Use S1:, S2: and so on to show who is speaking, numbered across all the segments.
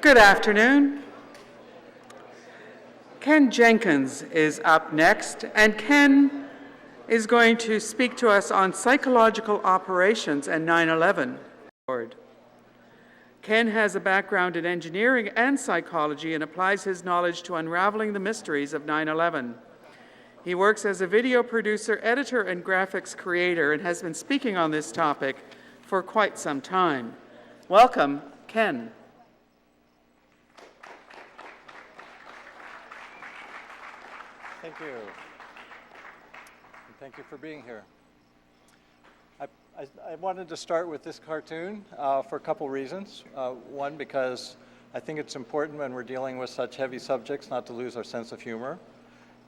S1: Good afternoon. Ken Jenkins is up next, and Ken is going to speak to us on psychological operations and 9/11. Ken has a background in engineering and psychology and applies his knowledge to unraveling the mysteries of 9/11. He works as a video producer, editor, and graphics creator and has been speaking on this topic for quite some time. Welcome, Ken.
S2: Thank you. And thank you for being here. I wanted to start with this cartoon for a couple reasons. One, because I think it's important when we're dealing with such heavy subjects not to lose our sense of humor.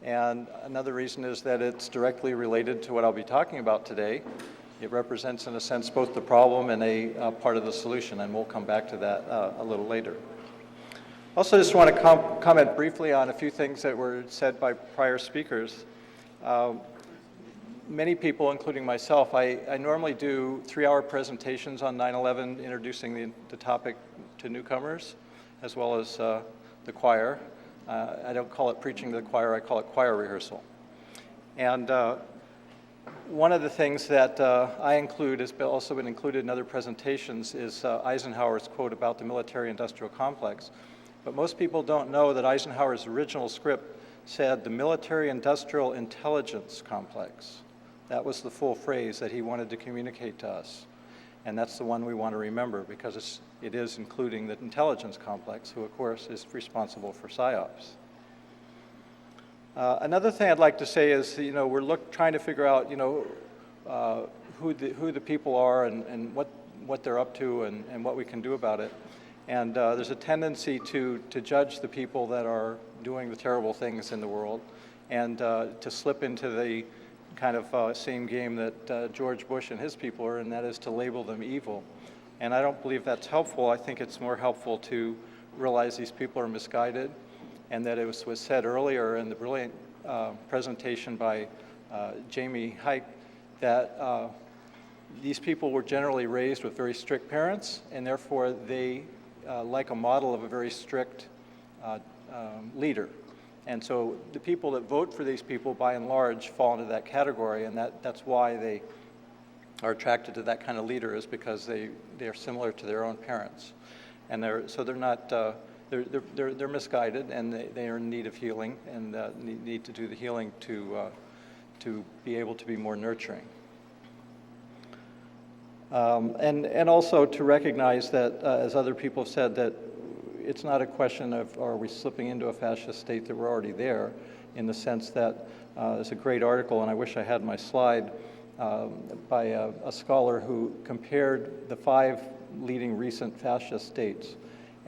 S2: And another reason is that it's directly related to what I'll be talking about today. It represents, in a sense, both the problem and a part of the solution, and we'll come back to that a little later. Also, just want to comment briefly on a few things that were said by prior speakers. Many people, including myself, I normally do 3-hour presentations on 9/11, introducing the topic to newcomers, as well as the choir. I don't call it preaching to the choir, I call it choir rehearsal. And one of the things that I include, has also been included in other presentations, is Eisenhower's quote about the military-industrial complex. But most people don't know that Eisenhower's original script said the military-industrial intelligence complex. That was the full phrase that he wanted to communicate to us. And that's the one we want to remember, because it is including the intelligence complex, who of course is responsible for PSYOPs. Another thing I'd like to say is, we're trying to figure out, who the people are and what they're up to and what we can do about it. And there's a tendency to judge the people that are doing the terrible things in the world, and to slip into the kind of same game that George Bush and his people are in, that is to label them evil. And I don't believe that's helpful. I think it's more helpful to realize these people are misguided, and that it was said earlier in the brilliant presentation by Jamie Hike that these people were generally raised with very strict parents, and therefore they like a model of a very strict leader. And so the people that vote for these people, by and large, fall into that category, and that's why they are attracted to that kind of leader, is because they are similar to their own parents. And they're misguided, and they are in need of healing, and need to do the healing to be able to be more nurturing. And also to recognize that, as other people have said, that it's not a question of are we slipping into a fascist state, that we're already there, in the sense that there's a great article, and I wish I had my slide, by a scholar who compared the 5 leading recent fascist states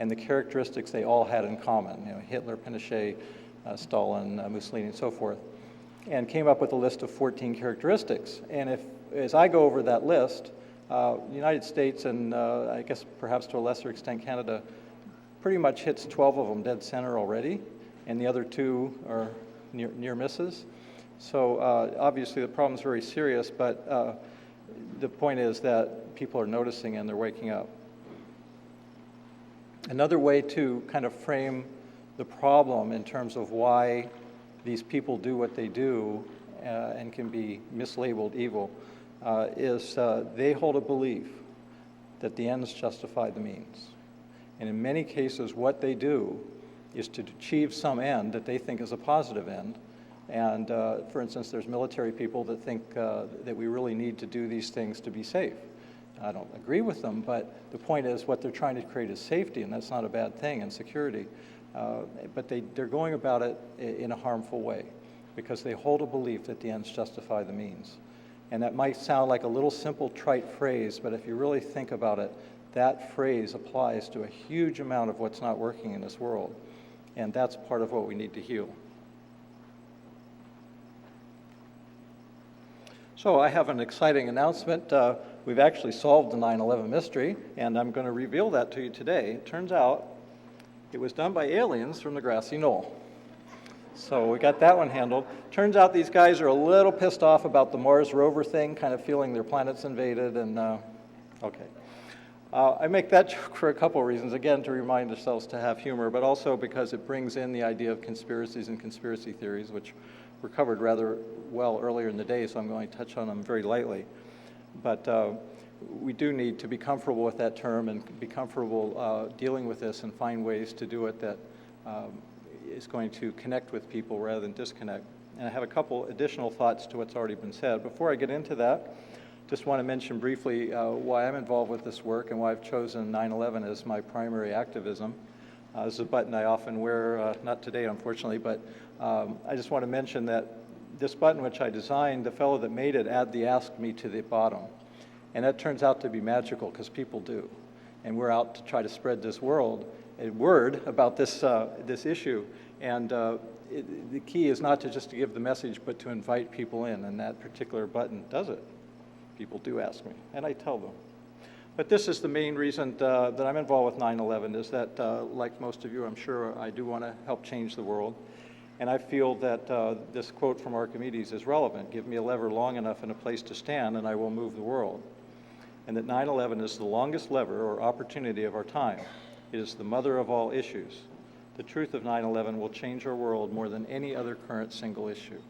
S2: and the characteristics they all had in common, Hitler, Pinochet, Stalin, Mussolini, and so forth, and came up with a list of 14 characteristics. And as I go over that list, the United States, and I guess perhaps to a lesser extent Canada, pretty much hits 12 of them dead center already, and the other 2 are near misses. So obviously the problem's very serious, but the point is that people are noticing and they're waking up. Another way to kind of frame the problem in terms of why these people do what they do and can be mislabeled evil is they hold a belief that the ends justify the means. And in many cases, what they do is to achieve some end that they think is a positive end. And for instance, there's military people that think that we really need to do these things to be safe. I don't agree with them, but the point is what they're trying to create is safety, and that's not a bad thing, and security. But they're going about it in a harmful way, because they hold a belief that the ends justify the means. And that might sound like a little simple, trite phrase, but if you really think about it, that phrase applies to a huge amount of what's not working in this world. And that's part of what we need to heal. So I have an exciting announcement. We've actually solved the 9/11 mystery, and I'm going to reveal that to you today. It turns out it was done by aliens from the grassy knoll. So we got that one handled. Turns out these guys are a little pissed off about the Mars rover thing, kind of feeling their planet's invaded, and okay. I make that joke for a couple of reasons. Again, to remind ourselves to have humor, but also because it brings in the idea of conspiracies and conspiracy theories, which were covered rather well earlier in the day, so I'm going to touch on them very lightly. But we do need to be comfortable with that term and be comfortable dealing with this and find ways to do it that is going to connect with people rather than disconnect. And I have a couple additional thoughts to what's already been said. Before I get into that, just want to mention briefly why I'm involved with this work and why I've chosen 9/11 as my primary activism. This is a button I often wear, not today unfortunately, but I just want to mention that this button which I designed, the fellow that made it add the ask me to the bottom. And that turns out to be magical because people do. And we're out to try to spread this word about this issue. And the key is not to just to give the message, but to invite people in. And that particular button does it. People do ask me, and I tell them. But this is the main reason that I'm involved with 9/11 is that, like most of you, I'm sure I do want to help change the world. And I feel that this quote from Archimedes is relevant. Give me a lever long enough and a place to stand, and I will move the world. And that 9/11 is the longest lever or opportunity of our time. It is the mother of all issues. The truth of 9/11 will change our world more than any other current single issue.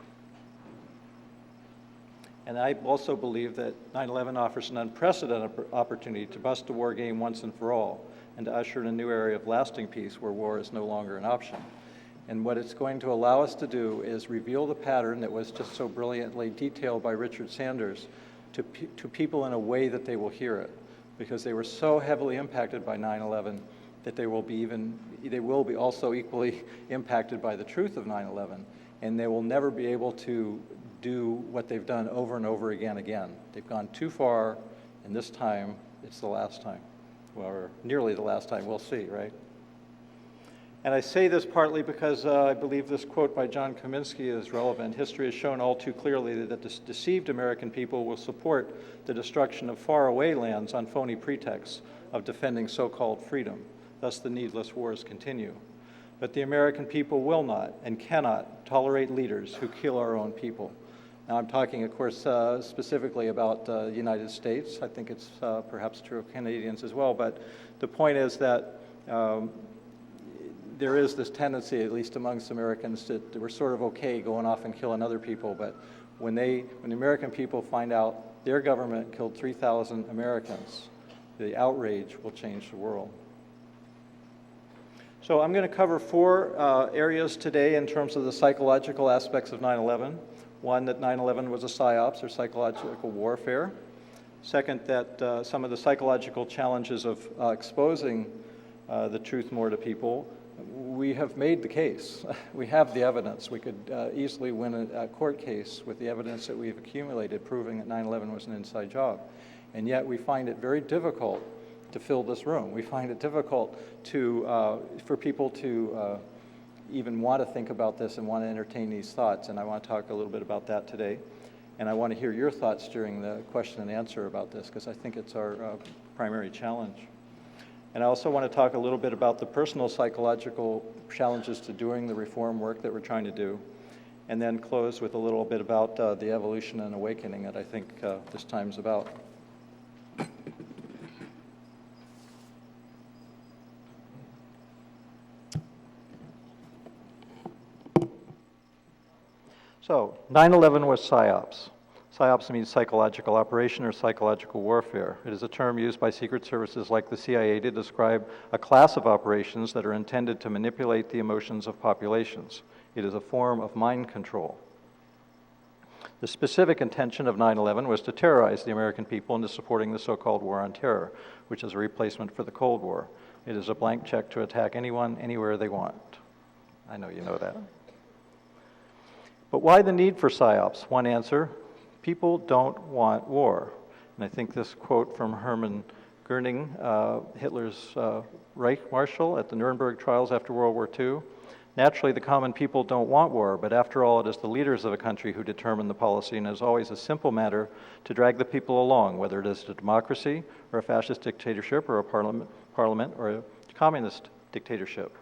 S2: And I also believe that 9/11 offers an unprecedented opportunity to bust a war game once and for all, and to usher in a new area of lasting peace where war is no longer an option. And what it's going to allow us to do is reveal the pattern that was just so brilliantly detailed by Richard Sanders to people in a way that they will hear it, because they were so heavily impacted by 9/11 that they will be also equally impacted by the truth of 9/11, and they will never be able to do what they've done over and over again. They've gone too far, and this time it's the last time, or nearly the last time. We'll see, right? And I say this partly because I believe this quote by John Kaminsky is relevant. History has shown all too clearly that the deceived American people will support the destruction of faraway lands on phony pretexts of defending so-called freedom. Thus the needless wars continue. But the American people will not and cannot tolerate leaders who kill our own people. Now I'm talking, of course, specifically about the United States. I think it's perhaps true of Canadians as well, but the point is that there is this tendency, at least amongst Americans, that we're sort of okay going off and killing other people, but when the American people find out their government killed 3,000 Americans, the outrage will change the world. So I'm going to cover four areas today in terms of the psychological aspects of 9/11. One, that 9/11 was a psyops, or psychological warfare. Second, that some of the psychological challenges of exposing the truth more to people. We have made the case. We have the evidence. We could easily win a court case with the evidence that we've accumulated proving that 9/11 was an inside job. And yet we find it very difficult to fill this room. We find it difficult for people to even want to think about this and want to entertain these thoughts. And I want to talk a little bit about that today. And I want to hear your thoughts during the question and answer about this, because I think it's our primary challenge. And I also want to talk a little bit about the personal psychological challenges to doing the reform work that we're trying to do, and then close with a little bit about the evolution and awakening that I think this time's about. So, 9/11 was psyops. Psyops means psychological operation or psychological warfare. It is a term used by secret services like the CIA to describe a class of operations that are intended to manipulate the emotions of populations. It is a form of mind control. The specific intention of 9/11 was to terrorize the American people into supporting the so-called war on terror, which is a replacement for the Cold War. It is a blank check to attack anyone, anywhere they want. I know you know that. But why the need for psyops? One answer: people don't want war. And I think this quote from Hermann Goering, Hitler's Reich Marshal at the Nuremberg trials after World War II, naturally the common people don't want war, but after all it is the leaders of a country who determine the policy, and it is always a simple matter to drag the people along, whether it is a democracy or a fascist dictatorship or a parliament or a communist dictatorship.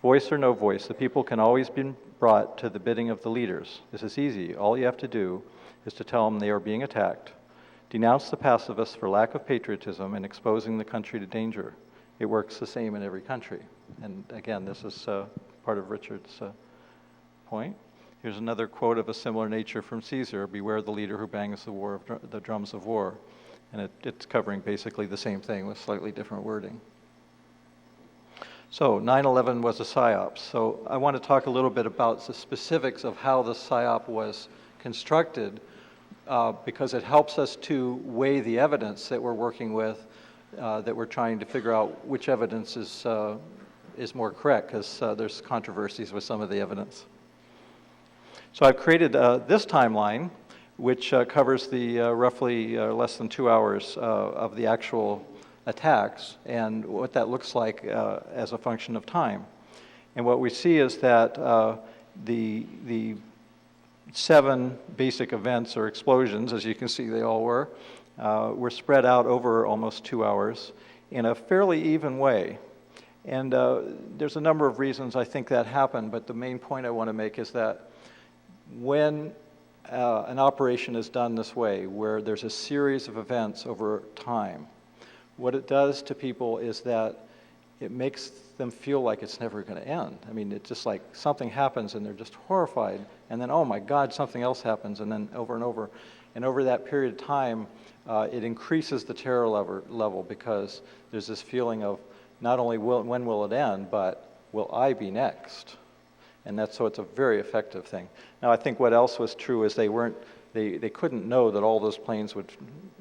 S2: Voice or no voice, the people can always be brought to the bidding of the leaders. This is easy. All you have to do is to tell them they are being attacked, Denounce the pacifists for lack of patriotism and exposing the country to danger. It works the same in every country. And again, this is part of Richard's point. Here's another quote of a similar nature from Caesar: "Beware the leader who bangs the drums of war." And it's covering basically the same thing with slightly different wording. So 9/11 was a PSYOP. So I want to talk a little bit about the specifics of how the PSYOP was constructed, because it helps us to weigh the evidence that we're working with, that we're trying to figure out which evidence is more correct, because there's controversies with some of the evidence. So I've created this timeline, which covers the roughly less than 2 hours of the actual attacks and what that looks like as a function of time. And what we see is that the 7 basic events or explosions, as you can see they all were spread out over almost 2 hours in a fairly even way. And there's a number of reasons I think that happened, but the main point I want to make is that when an operation is done this way, where there's a series of events over time, what it does to people is that it makes them feel like it's never going to end. I mean, it's just like something happens and they're just horrified, and then, oh my God, something else happens, and then over and over. And over that period of time, it increases the terror level because there's this feeling of not only when will it end, but will I be next? And so it's a very effective thing. Now, I think what else was true is they couldn't know that all those planes would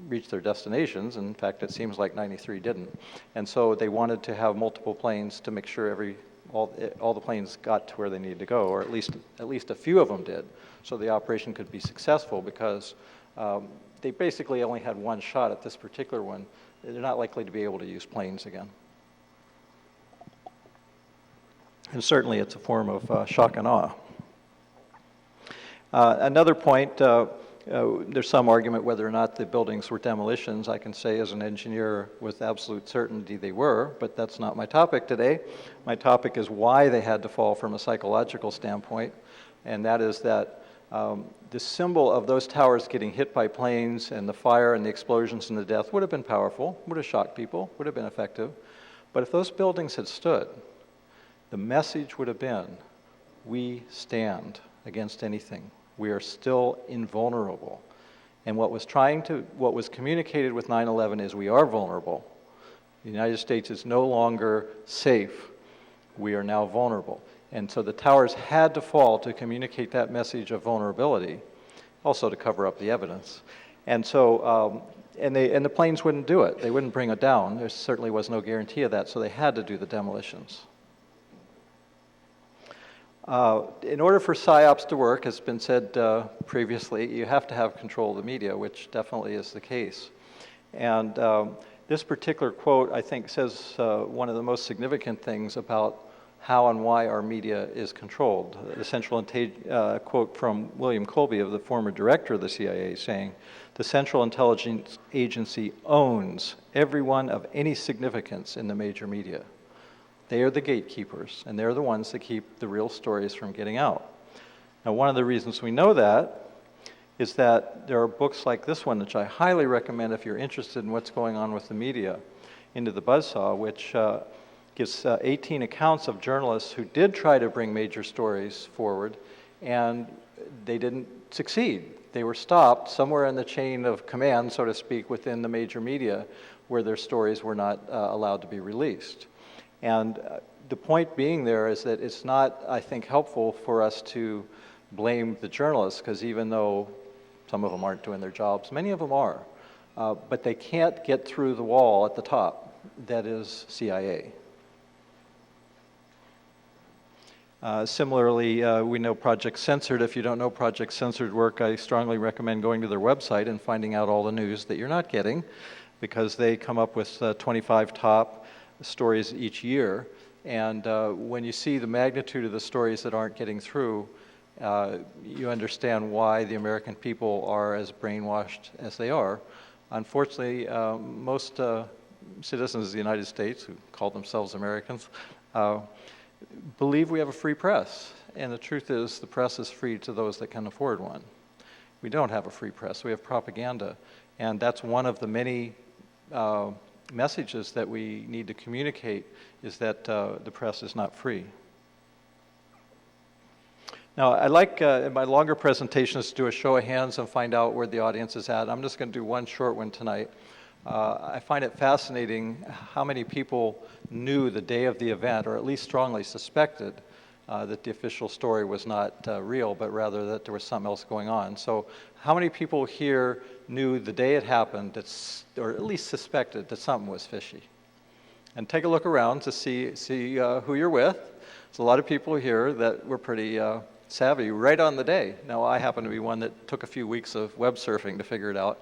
S2: reach their destinations. In fact, it seems like 93 didn't. And so they wanted to have multiple planes to make sure all the planes got to where they needed to go, or at least a few of them did, so the operation could be successful, because they basically only had one shot at this particular one. They're not likely to be able to use planes again. And certainly it's a form of shock and awe. Another point, there's some argument whether or not the buildings were demolitions. I can say as an engineer with absolute certainty they were, but that's not my topic today. My topic is why they had to fall from a psychological standpoint, and that is that the symbol of those towers getting hit by planes and the fire and the explosions and the death would have been powerful, would have shocked people, would have been effective. But if those buildings had stood, the message would have been, we stand against anything. We are still invulnerable. And what was communicated with 9/11 is we are vulnerable. The United States is no longer safe. We are now vulnerable. And so the towers had to fall to communicate that message of vulnerability, also to cover up the evidence. And so, and the planes wouldn't do it. They wouldn't bring it down. There certainly was no guarantee of that, so they had to do the demolitions. In order for PSYOPs to work, as has been said previously, you have to have control of the media, which definitely is the case. And this particular quote, I think, says one of the most significant things about how and why our media is controlled. The central quote from William Colby, of the former director of the CIA, saying, "The Central Intelligence Agency owns everyone of any significance in the major media. They are the gatekeepers, and they're the ones that keep the real stories from getting out." Now, one of the reasons we know that is that there are books like this one, which I highly recommend if you're interested in what's going on with the media, Into the Buzzsaw, which gives 18 accounts of journalists who did try to bring major stories forward, and they didn't succeed. They were stopped somewhere in the chain of command, so to speak, within the major media, where their stories were not allowed to be released. And the point being there is that it's not, I think, helpful for us to blame the journalists, because even though some of them aren't doing their jobs, many of them are, but they can't get through the wall at the top, that is CIA. Similarly, we know Project Censored. If you don't know Project Censored work, I strongly recommend going to their website and finding out all the news that you're not getting, because they come up with 25 top stories each year. And when you see the magnitude of the stories that aren't getting through, you understand why the American people are as brainwashed as they are. Unfortunately, most citizens of the United States, who call themselves Americans, believe we have a free press, and the truth is the press is free to those that can afford one. We don't have a free press, we have propaganda, And that's one of the many messages that we need to communicate, is that the press is not free. Now, I'd like in my longer presentations to do a show of hands and find out where the audience is at. I'm just going to do one short one tonight. I find it fascinating how many people knew the day of the event, or at least strongly suspected that the official story was not real, but rather that there was something else going on. So how many people here knew the day it happened, or at least suspected that something was fishy? And take a look around to see who you're with. There's a lot of people here that were pretty savvy right on the day. Now, I happen to be one that took a few weeks of web surfing to figure it out.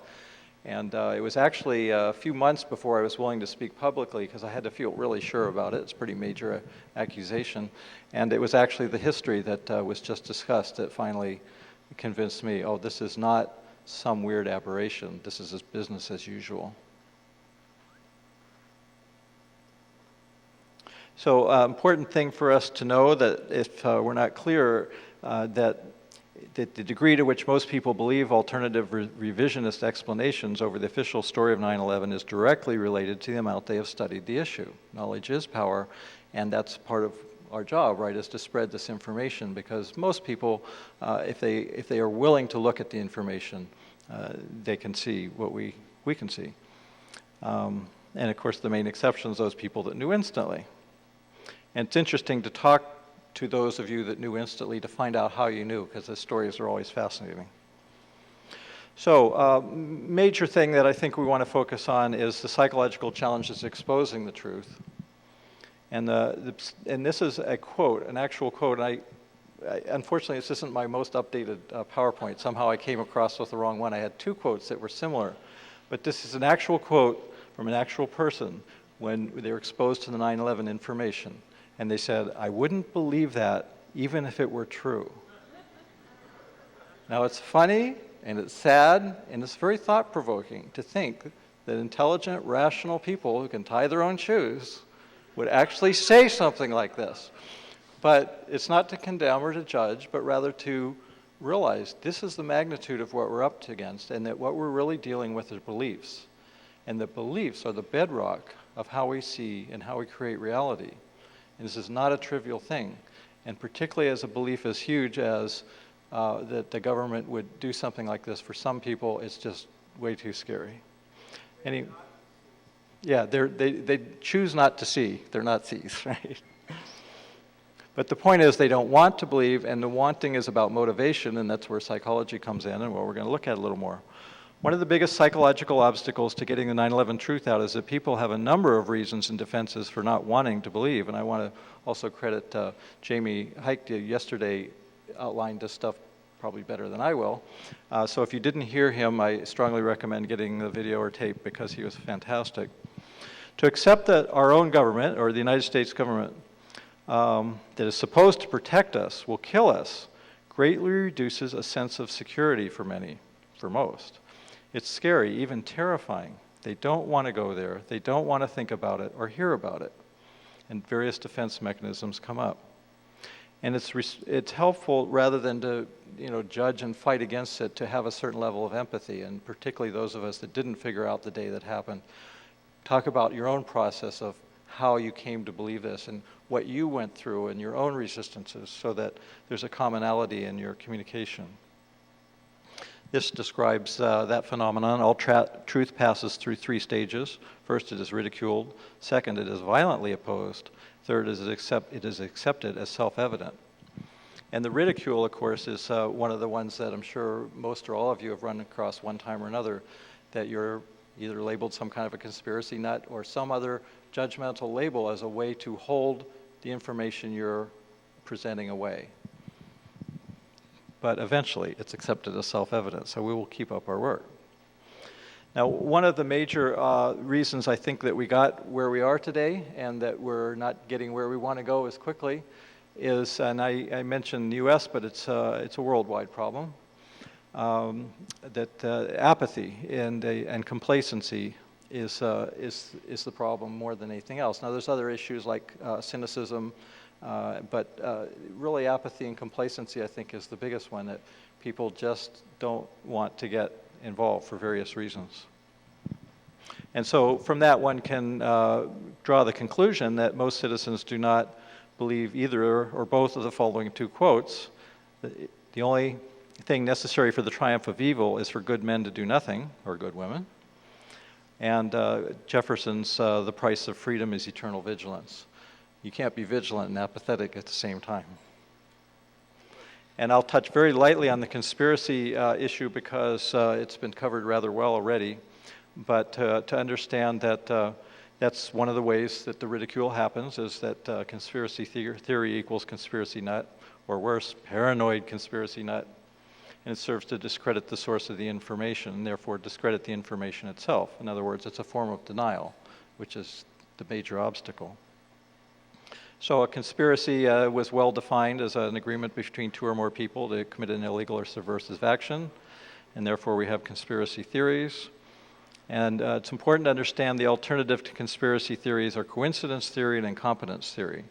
S2: And it was actually a few months before I was willing to speak publicly, because I had to feel really sure about it. It's a pretty major accusation. And it was actually the history that was just discussed that finally convinced me, oh, this is not some weird aberration. This is business as usual. So important thing for us to know, that if we're not clear, that the degree to which most people believe alternative revisionist explanations over the official story of 9/11 is directly related to the amount they have studied the issue. Knowledge is power, and that's part of our job, right, is to spread this information, because most people, if they are willing to look at the information, they can see what we can see. And of course, the main exception is those people that knew instantly. And it's interesting to talk to those of you that knew instantly to find out how you knew, because the stories are always fascinating. So, major thing that I think we want to focus on is the psychological challenges exposing the truth. And this is a quote, an actual quote. Unfortunately, this isn't my most updated PowerPoint. Somehow I came across with the wrong one. I had two quotes that were similar. But this is an actual quote from an actual person when they were exposed to the 9/11 information. And they said, "I wouldn't believe that even if it were true." Now, it's funny, and it's sad, and it's very thought-provoking to think that intelligent, rational people who can tie their own shoes would actually say something like this. But it's not to condemn or to judge, but rather to realize this is the magnitude of what we're up against, and that what we're really dealing with is beliefs. And the beliefs are the bedrock of how we see and how we create reality. And this is not a trivial thing. And particularly as a belief as huge as that the government would do something like this, for some people, it's just way too scary. They choose not to see. They're not sees, right? But the point is, they don't want to believe, and the wanting is about motivation, and that's where psychology comes in, and what we're going to look at a little more. One of the biggest psychological obstacles to getting the 9/11 truth out is that people have a number of reasons and defenses for not wanting to believe. And I want to also credit Jamie Hike yesterday outlined this stuff probably better than I will. So if you didn't hear him, I strongly recommend getting the video or tape, because he was fantastic. To accept that our own government, or the United States government, that is supposed to protect us will kill us, greatly reduces a sense of security for many, for most. It's scary, even terrifying. They don't want to go there. They don't want to think about it or hear about it. And various defense mechanisms come up. And it's helpful, rather than to judge and fight against it, to have a certain level of empathy, and particularly those of us that didn't figure out the day that happened. Talk about your own process of how you came to believe this and what you went through and your own resistances, so that there's a commonality in your communication. This describes that phenomenon. All truth passes through three stages. First, it is ridiculed. Second, it is violently opposed. Third, it is accepted as self-evident. And the ridicule, of course, is one of the ones that I'm sure most or all of you have run across one time or another, that you're either labeled some kind of a conspiracy nut or some other judgmental label as a way to hold the information you're presenting away. But eventually, it's accepted as self-evident, so we will keep up our work. Now, one of the major reasons I think that we got where we are today, and that we're not getting where we want to go as quickly, is, and I mentioned the U.S., but it's a worldwide problem, that apathy and complacency is the problem more than anything else. Now, there's other issues like cynicism, but really apathy and complacency, I think, is the biggest one, that people just don't want to get involved for various reasons. And so from that one can draw the conclusion that most citizens do not believe either or both of the following two quotes. The only thing necessary for the triumph of evil is for good men to do nothing, or good women. And Jefferson's the price of freedom is eternal vigilance. You can't be vigilant and apathetic at the same time. And I'll touch very lightly on the conspiracy issue because it's been covered rather well already. But to understand that that's one of the ways that the ridicule happens, is that conspiracy theory equals conspiracy nut, or worse, paranoid conspiracy nut. And it serves to discredit the source of the information, and therefore discredit the information itself. In other words, it's a form of denial, which is the major obstacle. So a conspiracy was well defined as an agreement between two or more people to commit an illegal or subversive action, and therefore we have conspiracy theories. And it's important to understand the alternative to conspiracy theories are coincidence theory and incompetence theory.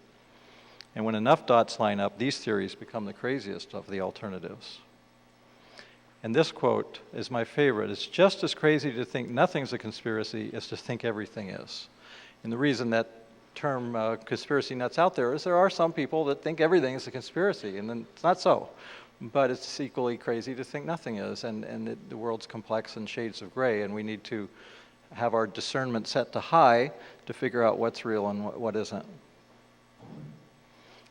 S2: And when enough dots line up, these theories become the craziest of the alternatives. And this quote is my favorite. It's just as crazy to think nothing's a conspiracy as to think everything is. And the reason that term conspiracy nuts out there is there are some people that think everything is a conspiracy, and then it's not so. But it's equally crazy to think nothing is, and the world's complex and shades of gray, and we need to have our discernment set to high to figure out what's real and what isn't.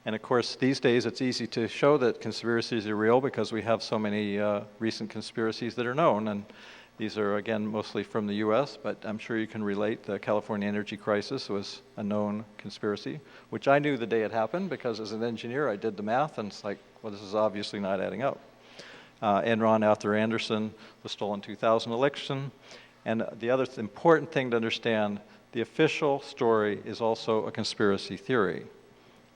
S2: And of course, these days it's easy to show that conspiracies are real because we have so many recent conspiracies that are known, and these are, again, mostly from the US, but I'm sure you can relate. The California energy crisis was a known conspiracy, which I knew the day it happened because as an engineer I did the math, and it's like, well, this is obviously not adding up. Enron, Arthur Anderson, the stolen 2000 election. And the other important thing to understand, the official story is also a conspiracy theory.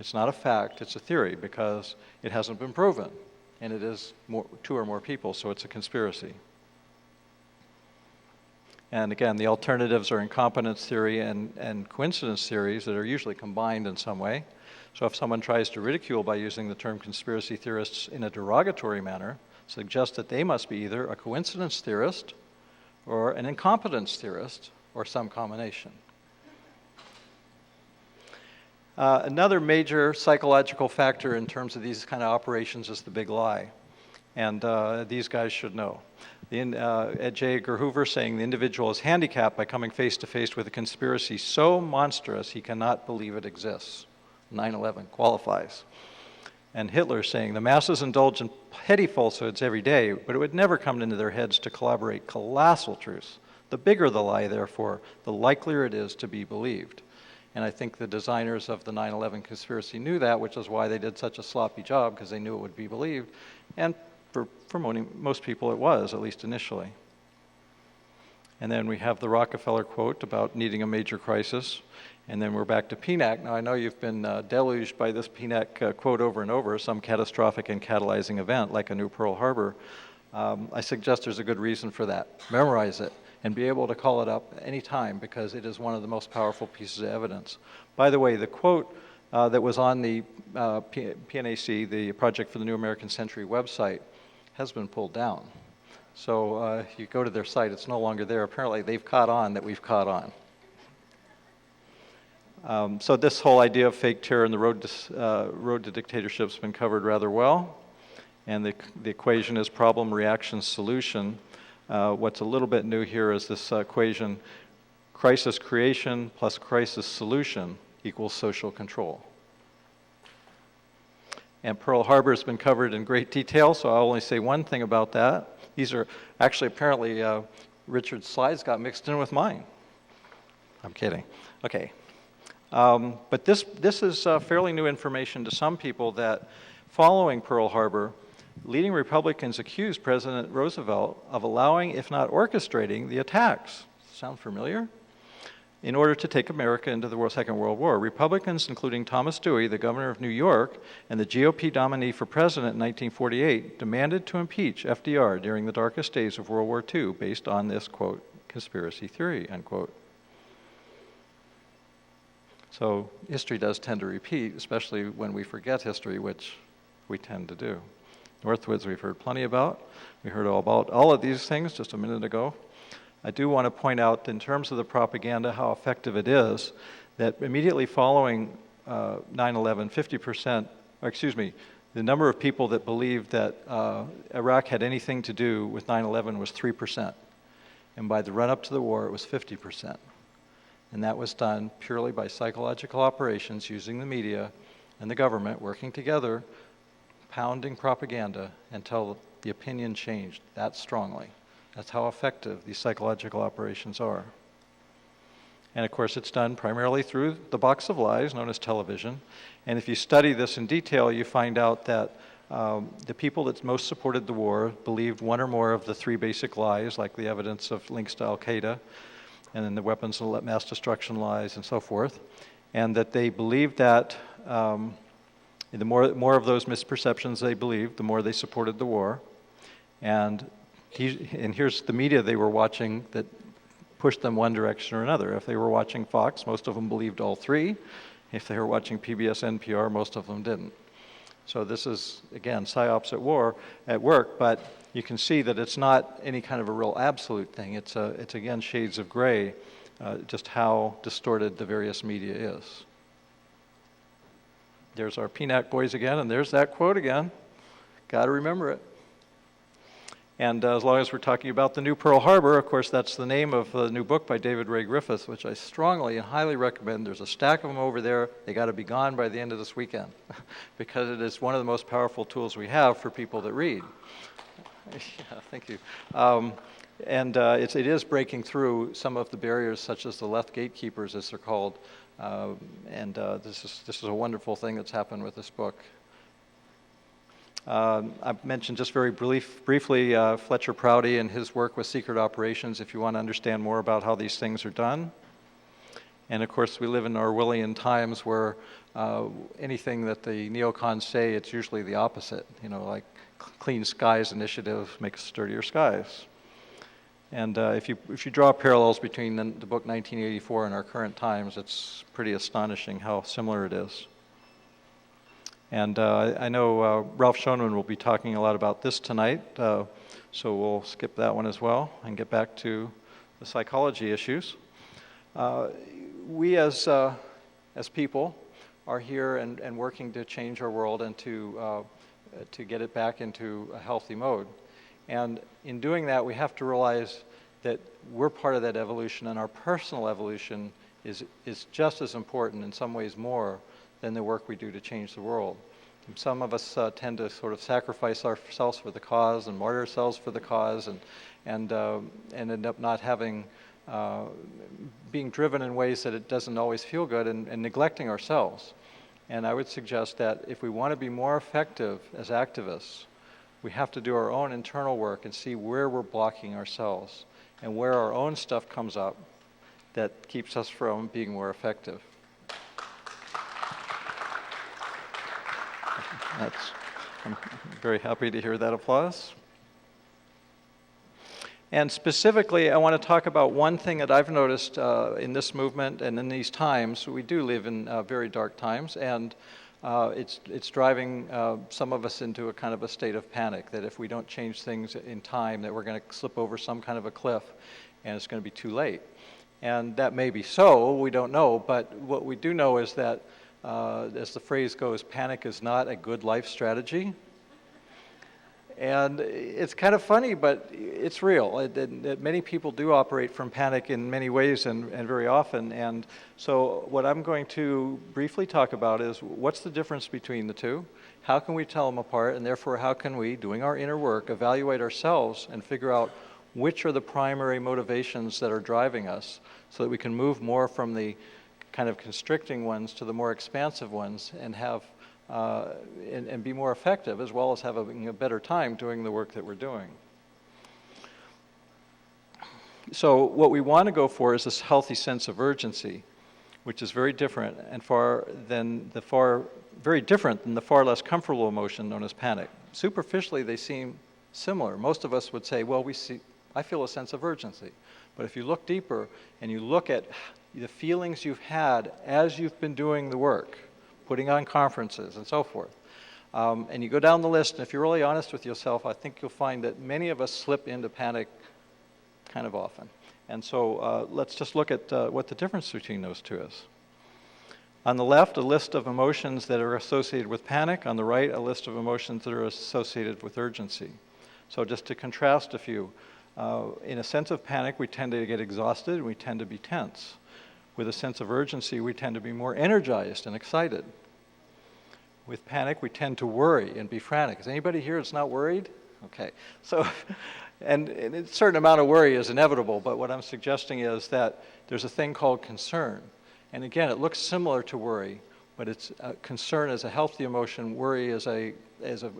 S2: It's not a fact, it's a theory because it hasn't been proven. And it is two or more people, so it's a conspiracy. And again, the alternatives are incompetence theory and coincidence theories that are usually combined in some way. So if someone tries to ridicule by using the term conspiracy theorists in a derogatory manner, suggest that they must be either a coincidence theorist or an incompetence theorist or some combination. Another major psychological factor in terms of these kind of operations is the big lie. And these guys should know. Ed J. Edgar Hoover saying the individual is handicapped by coming face to face with a conspiracy so monstrous he cannot believe it exists. 9/11 qualifies. And Hitler saying the masses indulge in petty falsehoods every day, but it would never come into their heads to collaborate colossal truths. The bigger the lie, therefore, the likelier it is to be believed. And I think the designers of the 9/11 conspiracy knew that, which is why they did such a sloppy job, because they knew it would be believed. And for most people it was, at least initially. And then we have the Rockefeller quote about needing a major crisis. And then we're back to PNAC. Now I know you've been deluged by this PNAC quote over and over, some catastrophic and catalyzing event like a new Pearl Harbor. I suggest there's a good reason for that. Memorize it and be able to call it up any time because it is one of the most powerful pieces of evidence. By the way, the quote that was on the PNAC, the Project for the New American Century website, has been pulled down. So you go to their site, it's no longer there. Apparently they've caught on that we've caught on. So this whole idea of fake terror and the road to dictatorship has been covered rather well. And the equation is problem, reaction, solution. What's a little bit new here is this equation, crisis creation plus crisis solution equals social control. And Pearl Harbor has been covered in great detail, so I'll only say one thing about that. These are actually apparently Richard's slides got mixed in with mine. I'm kidding. Okay. But this is fairly new information to some people that following Pearl Harbor, leading Republicans accused President Roosevelt of allowing, if not orchestrating, the attacks. Sound familiar? In order to take America into the Second World War. Republicans, including Thomas Dewey, the governor of New York, and the GOP nominee for president in 1948, demanded to impeach FDR during the darkest days of World War II based on this, quote, conspiracy theory, unquote. So history does tend to repeat, especially when we forget history, which we tend to do. Northwoods we've heard plenty about. We heard all about all of these things just a minute ago. I do want to point out, in terms of the propaganda, how effective it is, that immediately following 9/11, 50%, or excuse me, the number of people that believed that Iraq had anything to do with 9/11 was 3%. And by the run-up to the war, it was 50%. And that was done purely by psychological operations using the media and the government working together, pounding propaganda until the opinion changed that strongly. That's how effective these psychological operations are. And of course, it's done primarily through the box of lies known as television. And if you study this in detail, you find out that the people that most supported the war believed one or more of the three basic lies, like the evidence of links to Al-Qaeda, and then the weapons of mass destruction lies and so forth, and that they believed that the more of those misperceptions they believed, the more they supported the war. And here's the media they were watching that pushed them one direction or another. If they were watching Fox, most of them believed all three. If they were watching PBS, NPR, most of them didn't. So this is, again, psyops at work, but you can see that it's not any kind of a real absolute thing. It's again, shades of gray, just how distorted the various media is. There's our PNAC boys again, and there's that quote again. Got to remember it. And as long as we're talking about the new Pearl Harbor, of course, that's the name of the new book by David Ray Griffith, which I strongly and highly recommend. There's a stack of them over there. They got to be gone by the end of this weekend because it is one of the most powerful tools we have for people that read. Yeah, thank you. It is breaking through some of the barriers, such as the left gatekeepers, as they're called. This is a wonderful thing that's happened with this book. I've mentioned just very briefly Fletcher Prouty and his work with secret operations, if you want to understand more about how these things are done. And of course, we live in Orwellian times where anything that the neocons say, it's usually the opposite. You know, like Clean Skies Initiative makes sturdier skies. And if you draw parallels between the book 1984 and our current times, it's pretty astonishing how similar it is. And I know Ralph Schoenman will be talking a lot about this tonight, so we'll skip that one as well and get back to the psychology issues. We as people are here and working to change our world and to get it back into a healthy mode. And in doing that, we have to realize that we're part of that evolution, and our personal evolution is just as important, in some ways more, than the work we do to change the world. And some of us tend to sort of sacrifice ourselves for the cause and martyr ourselves for the cause and end up not having, being driven in ways that it doesn't always feel good and neglecting ourselves. And I would suggest that if we want to be more effective as activists, we have to do our own internal work and see where we're blocking ourselves and where our own stuff comes up that keeps us from being more effective. I'm very happy to hear that applause. And specifically, I want to talk about one thing that I've noticed in this movement and in these times. We do live in very dark times, and it's driving some of us into a kind of a state of panic, that if we don't change things in time, that we're going to slip over some kind of a cliff, and it's going to be too late. And that may be so, we don't know, but what we do know is that, as the phrase goes, panic is not a good life strategy. And it's kind of funny, but it's real. Many people do operate from panic in many ways and very often. And so what I'm going to briefly talk about is what's the difference between the two? How can we tell them apart? And therefore, how can we, doing our inner work, evaluate ourselves and figure out which are the primary motivations that are driving us so that we can move more from the kind of constricting ones to the more expansive ones and have and be more effective, as well as having a better time doing the work that we're doing. So what we want to go for is this healthy sense of urgency, which is very different and very different than the far less comfortable emotion known as panic. Superficially, they seem similar. Most of us would say, well, I feel a sense of urgency. But if you look deeper and you look at the feelings you've had as you've been doing the work, putting on conferences and so forth, And you go down the list, and if you're really honest with yourself, I think you'll find that many of us slip into panic kind of often. And so let's just look at what the difference between those two is. On the left, a list of emotions that are associated with panic. On the right, a list of emotions that are associated with urgency. So just to contrast a few, in a sense of panic, we tend to get exhausted and we tend to be tense. With a sense of urgency, we tend to be more energized and excited. With panic, we tend to worry and be frantic. Is anybody here that's not worried? Okay. So, and a certain amount of worry is inevitable, but what I'm suggesting is that there's a thing called concern. And again, it looks similar to worry, but it's concern is a healthy emotion. Worry is an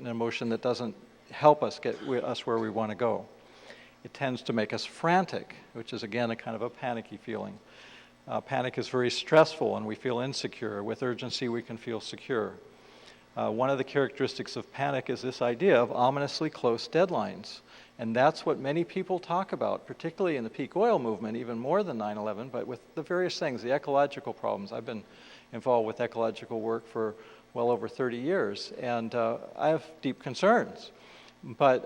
S2: emotion that doesn't help us get us where we want to go. It tends to make us frantic, which is again a kind of a panicky feeling. Panic is very stressful and we feel insecure. With urgency, we can feel secure. One of the characteristics of panic is this idea of ominously close deadlines. And that's what many people talk about, particularly in the peak oil movement, even more than 9/11, but with the various things, the ecological problems. I've been involved with ecological work for well over 30 years, and I have deep concerns. But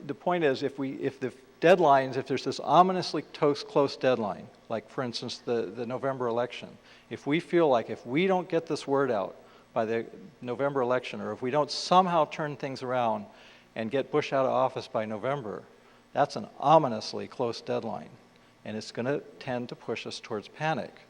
S2: the point is, if the deadlines, if there's this ominously close deadline, like for instance the November election, if we feel like if we don't get this word out by the November election, or if we don't somehow turn things around and get Bush out of office by November, that's an ominously close deadline. And it's going to tend to push us towards panic.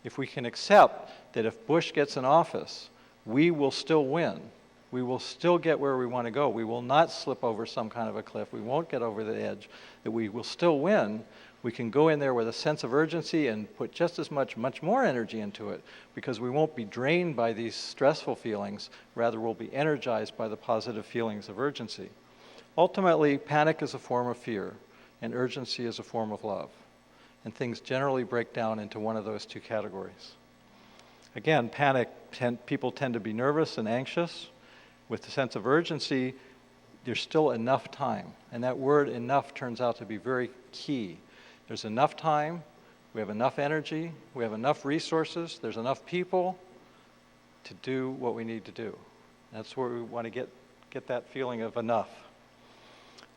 S2: If we can accept that if Bush gets in office, we will still win. We will still get where we want to go. We will not slip over some kind of a cliff. We won't get over the edge. That we will still win. We can go in there with a sense of urgency and put just as much more energy into it, because we won't be drained by these stressful feelings. Rather, we'll be energized by the positive feelings of urgency. Ultimately, panic is a form of fear, and urgency is a form of love. And things generally break down into one of those two categories. Again, people tend to be nervous and anxious. With the sense of urgency, there's still enough time. And that word enough turns out to be very key. There's enough time, we have enough energy, we have enough resources, there's enough people to do what we need to do. That's where we want to get that feeling of enough.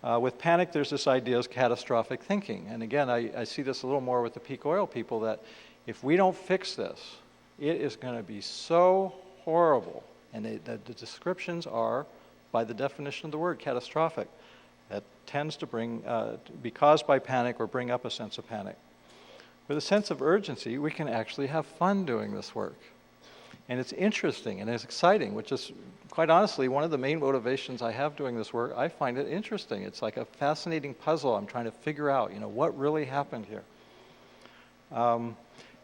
S2: With panic, there's this idea of catastrophic thinking. And again, I see this a little more with the peak oil people, that if we don't fix this, it is going to be so horrible. And the descriptions are, by the definition of the word, catastrophic. That tends to be caused by panic or bring up a sense of panic. With a sense of urgency, we can actually have fun doing this work. And it's interesting and it's exciting, which is, quite honestly, one of the main motivations I have doing this work. I find it interesting. It's like a fascinating puzzle. I'm trying to figure out, what really happened here.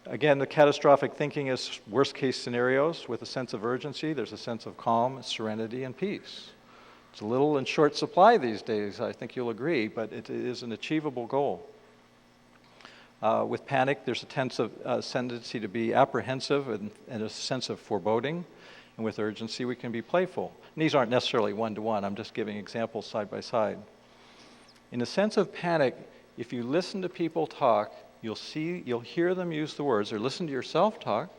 S2: Again, the catastrophic thinking is worst case scenarios. With a sense of urgency, there's a sense of calm, serenity, and peace. It's a little in short supply these days, I think you'll agree, but it is an achievable goal. With panic, there's a tendency to be apprehensive and a sense of foreboding. And with urgency, we can be playful. And these aren't necessarily one-to-one. I'm just giving examples side by side. In a sense of panic, if you listen to people talk, you'll hear them use the words, or listen to yourself talk,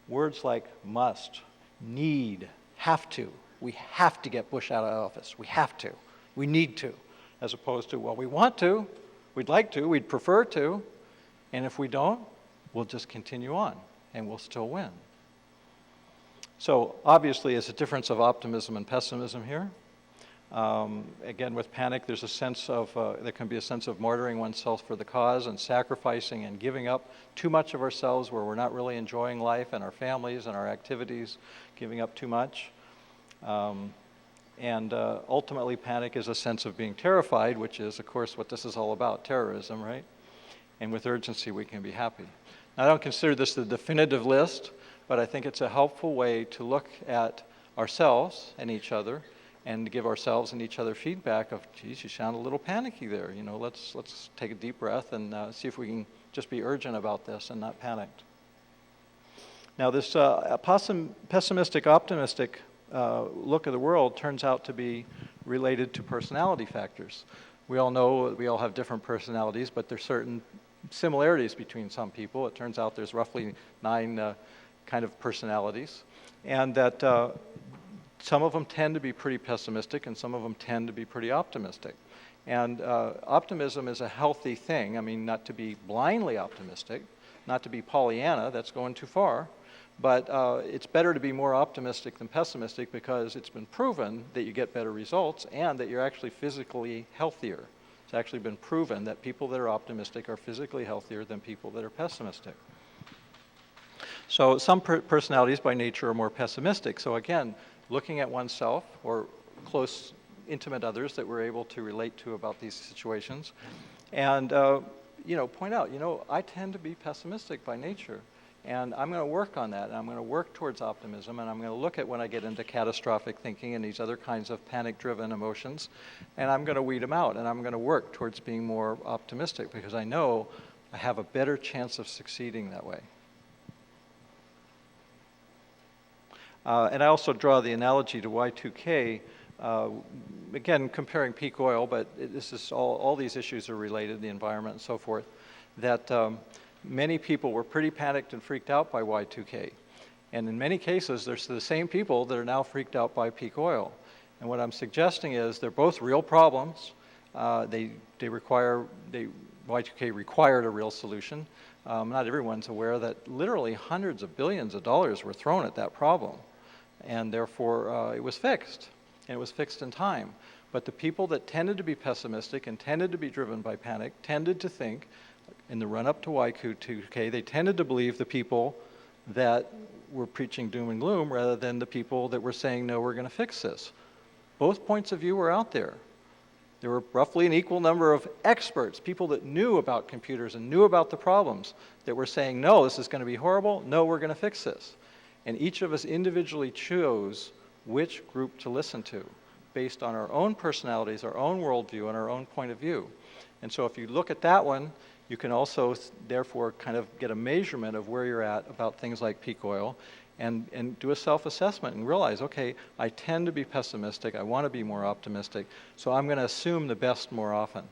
S2: words like must, need, have to. We have to get Bush out of office. We have to. We need to. As opposed to, well, we want to, we'd like to, we'd prefer to, and if we don't, we'll just continue on, and we'll still win. So obviously, there's a difference of optimism and pessimism here. Again, with panic, there's a sense of, there can be a sense of martyring oneself for the cause and sacrificing and giving up too much of ourselves where we're not really enjoying life and our families and our activities, giving up too much. Ultimately, panic is a sense of being terrified, which is, of course, what this is all about, terrorism, right? And with urgency, we can be happy. Now, I don't consider this the definitive list, but I think it's a helpful way to look at ourselves and each other and to give ourselves and each other feedback of, geez, you sound a little panicky there. Let's take a deep breath and see if we can just be urgent about this and not panicked. Now, this pessimistic, optimistic look at the world turns out to be related to personality factors. We all know we all have different personalities, but there's certain similarities between some people. It turns out there's roughly 9 kind of personalities, and that some of them tend to be pretty pessimistic and some of them tend to be pretty optimistic. And optimism is a healthy thing. I mean, not to be blindly optimistic, not to be Pollyanna, that's going too far, but it's better to be more optimistic than pessimistic because it's been proven that you get better results and that you're actually physically healthier. It's actually been proven that people that are optimistic are physically healthier than people that are pessimistic. So some personalities by nature are more pessimistic. So again, looking at oneself or close, intimate others that we're able to relate to about these situations and point out, I tend to be pessimistic by nature. And I'm going to work on that, and I'm going to work towards optimism, and I'm going to look at when I get into catastrophic thinking and these other kinds of panic-driven emotions, and I'm going to weed them out, and I'm going to work towards being more optimistic because I know I have a better chance of succeeding that way. And I also draw the analogy to Y2K, again, comparing peak oil, but this is all these issues are related, the environment and so forth, that many people were pretty panicked and freaked out by Y2K. And in many cases, there's the same people that are now freaked out by peak oil. And what I'm suggesting is they're both real problems. Y2K required a real solution. Not everyone's aware that literally hundreds of billions of dollars were thrown at that problem. And therefore, it was fixed. And it was fixed in time. But the people that tended to be pessimistic and tended to be driven by panic tended to think, in the run-up to Y2K, they tended to believe the people that were preaching doom and gloom rather than the people that were saying, no, we're going to fix this. Both points of view were out there. There were roughly an equal number of experts, people that knew about computers and knew about the problems, that were saying, no, this is going to be horrible, no, we're going to fix this. And each of us individually chose which group to listen to based on our own personalities, our own worldview, and our own point of view. And so if you look at that one, you can also, therefore, kind of get a measurement of where you're at about things like peak oil and do a self-assessment and realize, okay, I tend to be pessimistic, I want to be more optimistic, so I'm going to assume the best more often.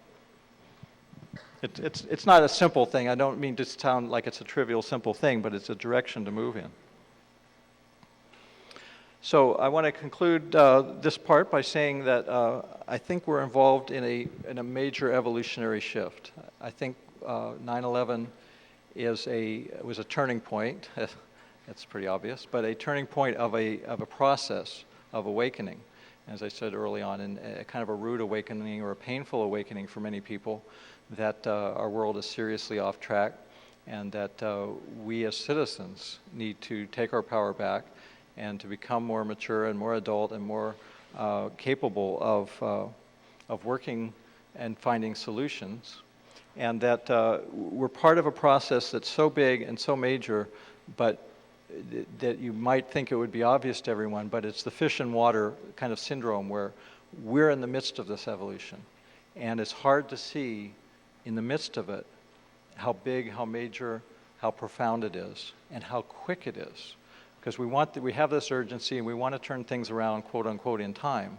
S2: It's not a simple thing. I don't mean to sound like it's a trivial, simple thing, but it's a direction to move in. So I want to conclude this part by saying that I think we're involved in a major evolutionary shift. I think 9/11 was a turning point. That's pretty obvious, but a turning point of a process of awakening, as I said early on, and a kind of a rude awakening or a painful awakening for many people that our world is seriously off track, and that we as citizens need to take our power back and to become more mature and more adult and more capable of working and finding solutions. And that we're part of a process that's so big and so major, but that you might think it would be obvious to everyone, but it's the fish and water kind of syndrome where we're in the midst of this evolution. And it's hard to see in the midst of it how big, how major, how profound it is, and how quick it is. Because we have this urgency and we want to turn things around, quote unquote, in time.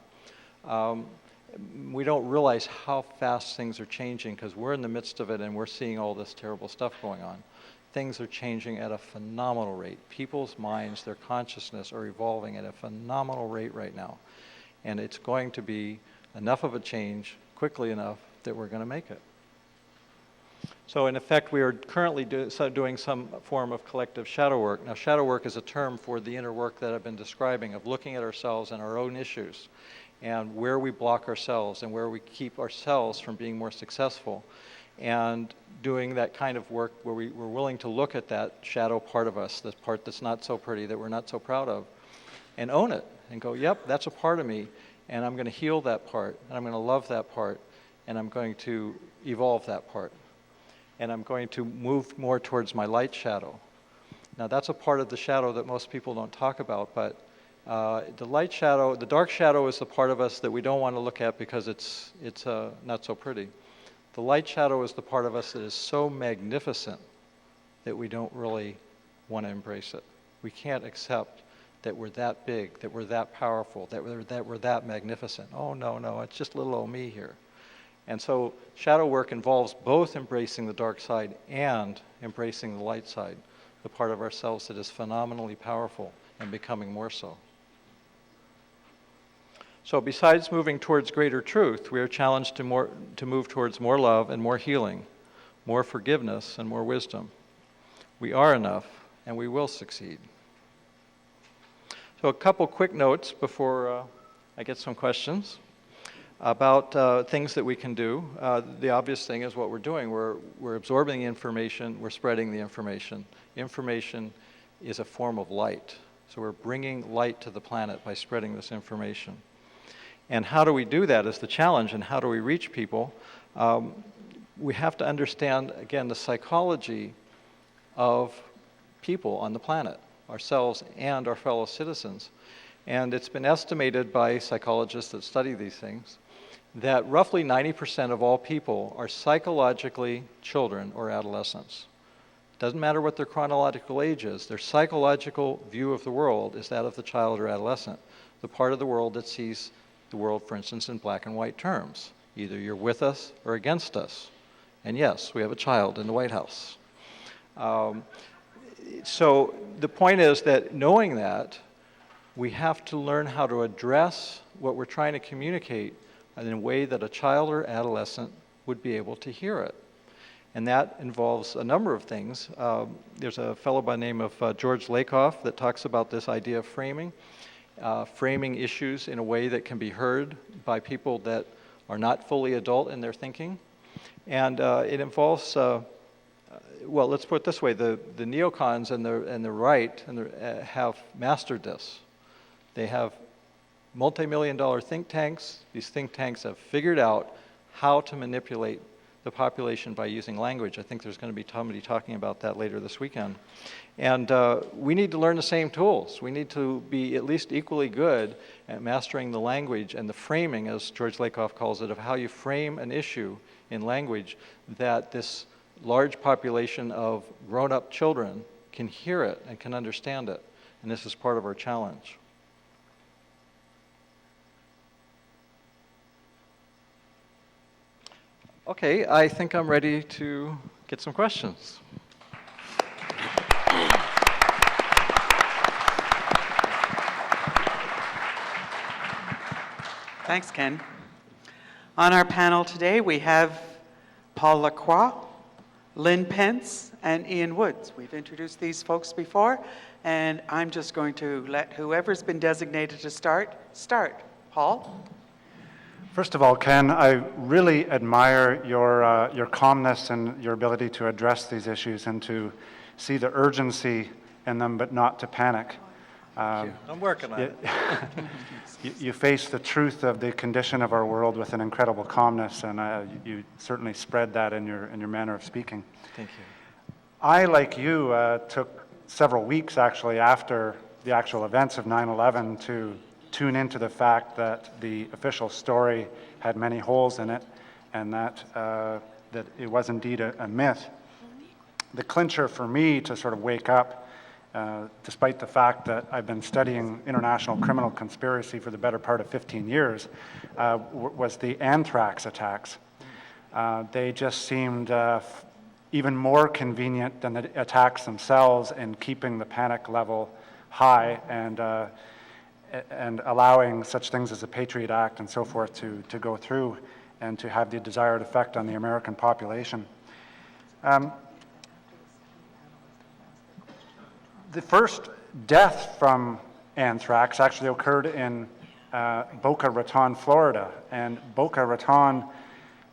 S2: We don't realize how fast things are changing because we're in the midst of it and we're seeing all this terrible stuff going on. Things are changing at a phenomenal rate. People's minds, their consciousness are evolving at a phenomenal rate right now. And it's going to be enough of a change quickly enough that we're going to make it. So in effect, we are currently doing some form of collective shadow work. Now, shadow work is a term for the inner work that I've been describing of looking at ourselves and our own issues and where we block ourselves and where we keep ourselves from being more successful, and doing that kind of work where we're willing to look at that shadow part of us, this part that's not so pretty, that we're not so proud of, and own it and go, yep, that's a part of me, and I'm going to heal that part, and I'm going to love that part, and I'm going to evolve that part, and I'm going to move more towards my light shadow. Now that's a part of the shadow that most people don't talk about, but the light shadow, the dark shadow is the part of us that we don't want to look at because it's not so pretty. The light shadow is the part of us that is so magnificent that we don't really want to embrace it. We can't accept that we're that big, that we're that powerful, that we're that magnificent. Oh, no, it's just little old me here. And so shadow work involves both embracing the dark side and embracing the light side, the part of ourselves that is phenomenally powerful and becoming more so. So besides moving towards greater truth, we are challenged to move towards more love and more healing, more forgiveness and more wisdom. We are enough, and we will succeed. So a couple quick notes before I get some questions about things that we can do. The obvious thing is what we're doing. We're absorbing information, we're spreading the information. Information is a form of light. So we're bringing light to the planet by spreading this information. And how do we do that is the challenge, and how do we reach people? We have to understand, again, the psychology of people on the planet, ourselves and our fellow citizens. And it's been estimated by psychologists that study these things that roughly 90% of all people are psychologically children or adolescents. Doesn't matter what their chronological age is, their psychological view of the world is that of the child or adolescent, the part of the world that sees the world, for instance, in black and white terms. Either you're with us or against us. And yes, we have a child in the White House. So the point is that knowing that, we have to learn how to address what we're trying to communicate in a way that a child or adolescent would be able to hear it. And that involves a number of things. There's a fellow by the name of George Lakoff that talks about this idea of framing issues in a way that can be heard by people that are not fully adult in their thinking. And it involves, well, let's put it this way, the neocons and the right have mastered this. They have multi-million-dollar think tanks. These think tanks have figured out how to manipulate the population by using language. I think there's going to be somebody talking about that later this weekend. And we need to learn the same tools. We need to be at least equally good at mastering the language and the framing, as George Lakoff calls it, of how you frame an issue in language that this large population of grown-up children can hear it and can understand it. And this is part of our challenge. Okay, I think I'm ready to get some questions.
S1: Thanks, Ken. On our panel today, we have Paul Lacroix, Lynn Pence, and Ian Woods. We've introduced these folks before, and I'm just going to let whoever's been designated to start. Paul?
S3: First of all, Ken, I really admire your calmness and your ability to address these issues and to see the urgency in them, but not to panic.
S2: I'm working on it.
S3: You face the truth of the condition of our world with an incredible calmness, and you certainly spread that in your manner of speaking.
S2: Thank you.
S3: I, like you, took several weeks actually after the actual events of 9/11 to tune into the fact that the official story had many holes in it, and that it was indeed a myth. The clincher for me to sort of wake up, despite the fact that I've been studying international criminal conspiracy for the better part of 15 years, was the anthrax attacks. They just seemed even more convenient than the attacks themselves in keeping the panic level high and allowing such things as the Patriot Act and so forth to go through and to have the desired effect on the American population. The first death from anthrax actually occurred in Boca Raton, Florida. And Boca Raton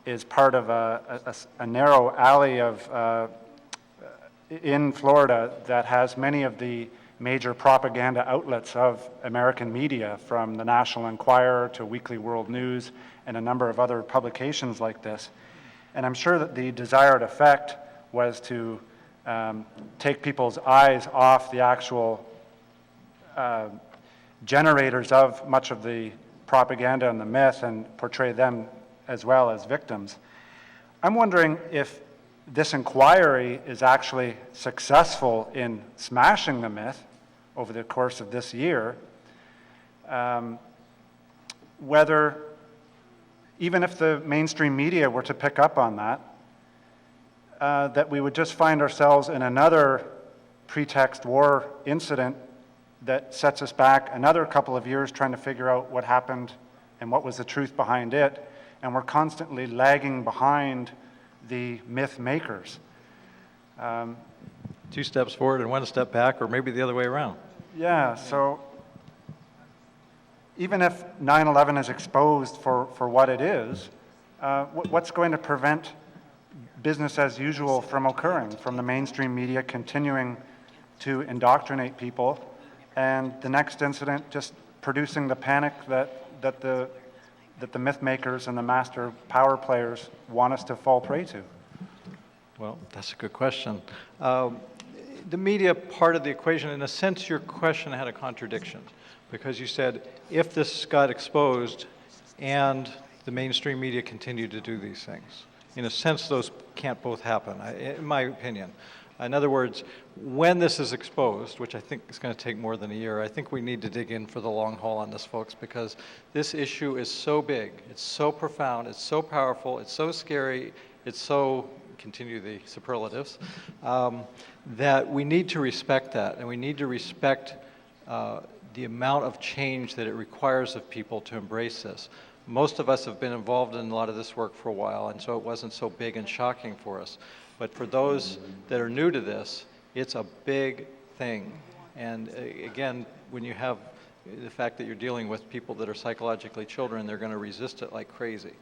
S3: is part of a narrow alley in Florida that has many of the major propaganda outlets of American media, from the National Enquirer to Weekly World News and a number of other publications like this. And I'm sure that the desired effect was to take people's eyes off the actual generators of much of the propaganda and the myth and portray them as well as victims. I'm wondering if this inquiry is actually successful in smashing the myth over the course of this year, whether, even if the mainstream media were to pick up on that, that we would just find ourselves in another pretext war incident that sets us back another couple of years trying to figure out what happened and what was the truth behind it, and we're constantly lagging behind the myth makers.
S2: 2 steps forward and 1 step back, or maybe the other way around.
S3: Yeah, so even if 9/11 is exposed for what it is, what's going to prevent business as usual from occurring, from the mainstream media continuing to indoctrinate people, and the next incident just producing the panic that the myth makers and the master power players want us to fall prey to?
S2: Well, that's a good question. The media part of the equation, in a sense, your question had a contradiction, because you said, if this got exposed and the mainstream media continued to do these things. In a sense, those can't both happen, in my opinion. In other words, when this is exposed, which I think is going to take more than a year, I think we need to dig in for the long haul on this, folks, because this issue is so big, it's so profound, it's so powerful, it's so scary, it's so, continue the superlatives, that we need to respect that, and we need to respect the amount of change that it requires of people to embrace this. Most of us have been involved in a lot of this work for a while, and so it wasn't so big and shocking for us. But for those that are new to this, it's a big thing. And again, when you have the fact that you're dealing with people that are psychologically children, they're going to resist it like crazy.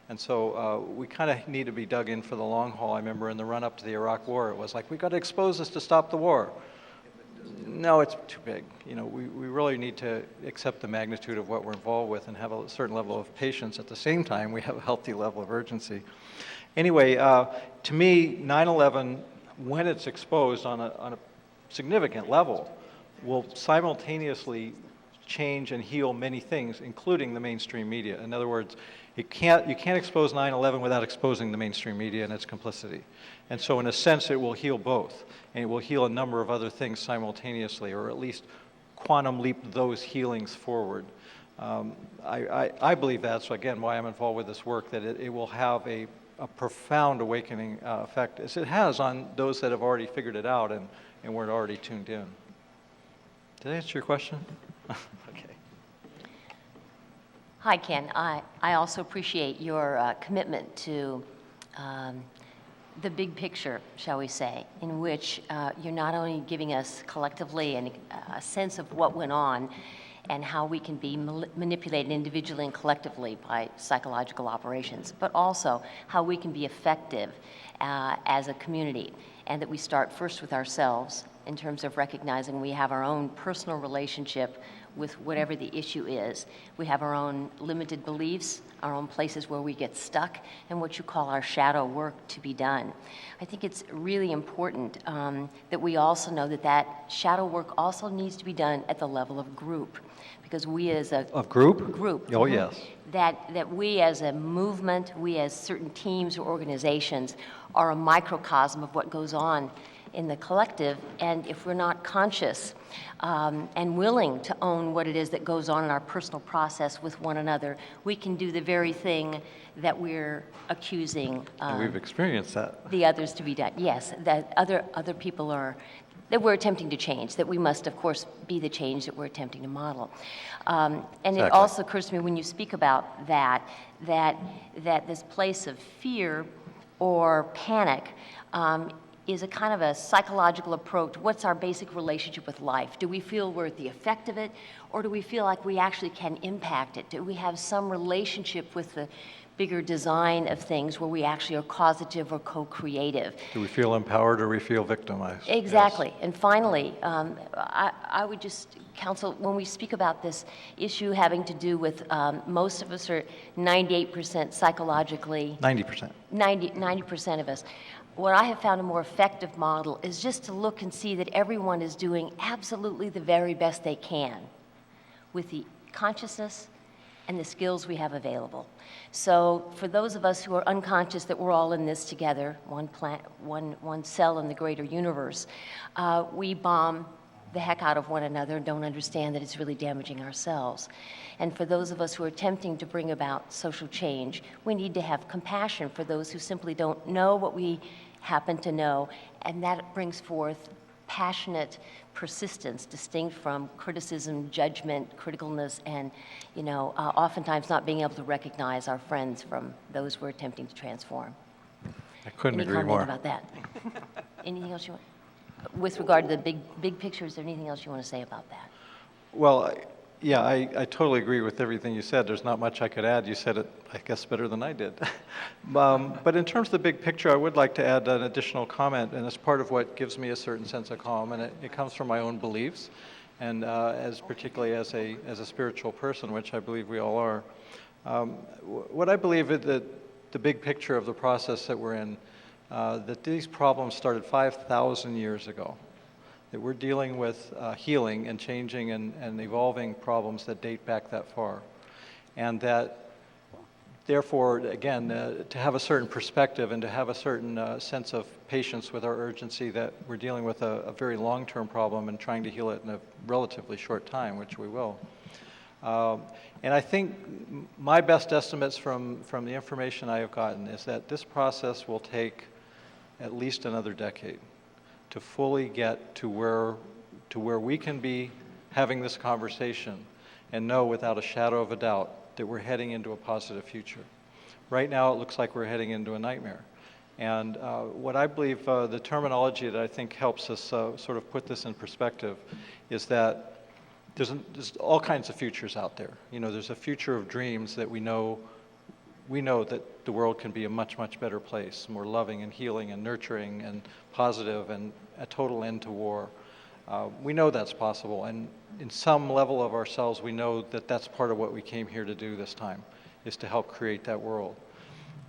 S2: And so we kind of need to be dug in for the long haul. I remember in the run-up to the Iraq War, it was like, we've got to expose this to stop the war. No, it's too big. You know, we really need to accept the magnitude of what we're involved with and have a certain level of patience. At the same time, we have a healthy level of urgency. Anyway, to me, 9/11, when it's exposed on a significant level, will simultaneously change and heal many things, including the mainstream media. In other words, you can't expose 9/11 without exposing the mainstream media and its complicity. And so in a sense, it will heal both. And it will heal a number of other things simultaneously, or at least quantum leap those healings forward. I believe that's, again, why I'm involved with this work, that it will have a profound awakening effect, as it has on those that have already figured it out and weren't already tuned in. Did I answer your question? Okay.
S4: Hi, Ken. I also appreciate your commitment to the big picture, shall we say, in which you're not only giving us collectively a sense of what went on and how we can be manipulated individually and collectively by psychological operations, but also how we can be effective as a community, and that we start first with ourselves in terms of recognizing we have our own personal relationship with whatever the issue is. We have our own limited beliefs, our own places where we get stuck, and what you call our shadow work to be done. I think it's really important that we also know that shadow work also needs to be done at the level of group, because we as a
S2: group?
S4: Group.
S2: Oh, yes.
S4: That we as a movement, we as certain teams or organizations are a microcosm of what goes on in the collective, and if we're not conscious and willing to own what it is that goes on in our personal process with one another, we can do the very thing that we're accusing
S2: And we've experienced that.
S4: the others to be done. Yes, that other people are, that we're attempting to change, that we must, of course, be the change that we're attempting to model. And
S2: Exactly.
S4: It also occurs to me when you speak about that this place of fear or panic is a kind of a psychological approach. What's our basic relationship with life? Do we feel we're at the effect of it, or do we feel like we actually can impact it? Do we have some relationship with the bigger design of things where we actually are causative or co-creative?
S2: Do we feel empowered or we feel victimized?
S4: Exactly.
S2: Yes.
S4: And finally, I would just counsel, when we speak about this issue having to do with most of us are 98% psychologically,
S2: 90%.
S4: 90% of us. What I have found a more effective model is just to look and see that everyone is doing absolutely the very best they can with the consciousness and the skills we have available. So for those of us who are unconscious that we're all in this together, one cell in the greater universe, we bomb the heck out of one another and don't understand that it's really damaging ourselves. And for those of us who are attempting to bring about social change, we need to have compassion for those who simply don't know what we happen to know, and that brings forth passionate persistence distinct from criticism, judgment, criticalness, and, oftentimes not being able to recognize our friends from those we're attempting to transform.
S2: I couldn't
S4: Any
S2: agree
S4: comment
S2: more.
S4: about that? Anything else you want? With regard to the big picture, is there anything else you want to say about that?
S2: Well, yeah, I totally agree with everything you said. There's not much I could add. You said it, I guess, better than I did. But in terms of the big picture, I would like to add an additional comment, and it's part of what gives me a certain sense of calm, and it comes from my own beliefs, and particularly as a spiritual person, which I believe we all are. What I believe is that the big picture of the process that we're in, that these problems started 5,000 years ago. That we're dealing with healing and changing and evolving problems that date back that far. And that, therefore, again, to have a certain perspective and to have a certain sense of patience with our urgency that we're dealing with a very long-term problem and trying to heal it in a relatively short time, which we will. And I think my best estimates from the information I have gotten is that this process will take at least another decade to fully get to where we can be having this conversation and know without a shadow of a doubt that we're heading into a positive future. Right now it looks like we're heading into a nightmare. And what I believe, the terminology that I think helps us sort of put this in perspective is that there's all kinds of futures out there. There's a future of dreams that we know that the world can be a much, much better place, more loving and healing and nurturing and positive and a total end to war. We know that's possible, and in some level of ourselves, we know that that's part of what we came here to do this time, is to help create that world.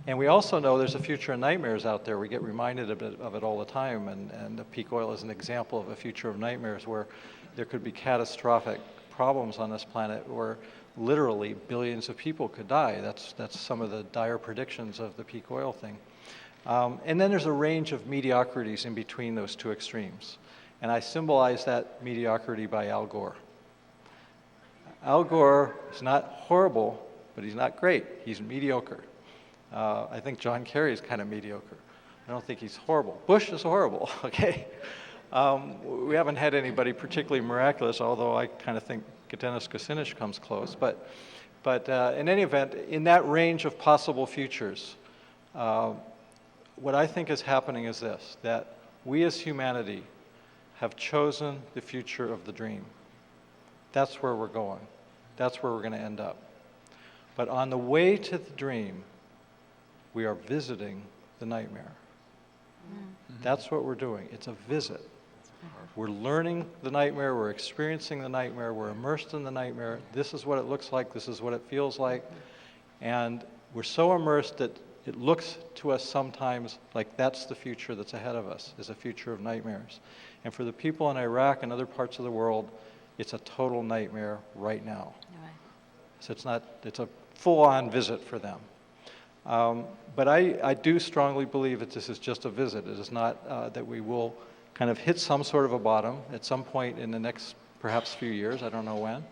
S2: And we also know there's a future of nightmares out there. We get reminded of it all the time, and the peak oil is an example of a future of nightmares where there could be catastrophic problems on this planet where literally billions of people could die. That's some of the dire predictions of the peak oil thing. And then there's a range of mediocrities in between those two extremes. And I symbolize that mediocrity by Al Gore. Al Gore is not horrible, but he's not great. He's mediocre. I think John Kerry is kind of mediocre. I don't think he's horrible. Bush is horrible, okay? We haven't had anybody particularly miraculous, although I kind of think Dennis Kucinich comes close. But in any event, in that range of possible futures, what I think is happening is this, that we as humanity have chosen the future of the dream. That's where we're going. That's where we're going to end up. But on the way to the dream, we are visiting the nightmare. Mm-hmm. That's what we're doing. It's a visit. We're learning the nightmare, we're experiencing the nightmare, we're immersed in the nightmare. This is what it looks like, this is what it feels like. And we're so immersed that it looks to us sometimes like that's the future that's ahead of us, is a future of nightmares. And for the people in Iraq and other parts of the world, it's a total nightmare right now. Right. So it's a full-on visit for them. But I do strongly believe that this is just a visit. It is not that we will kind of hit some sort of a bottom at some point in the next perhaps few years, I don't know when,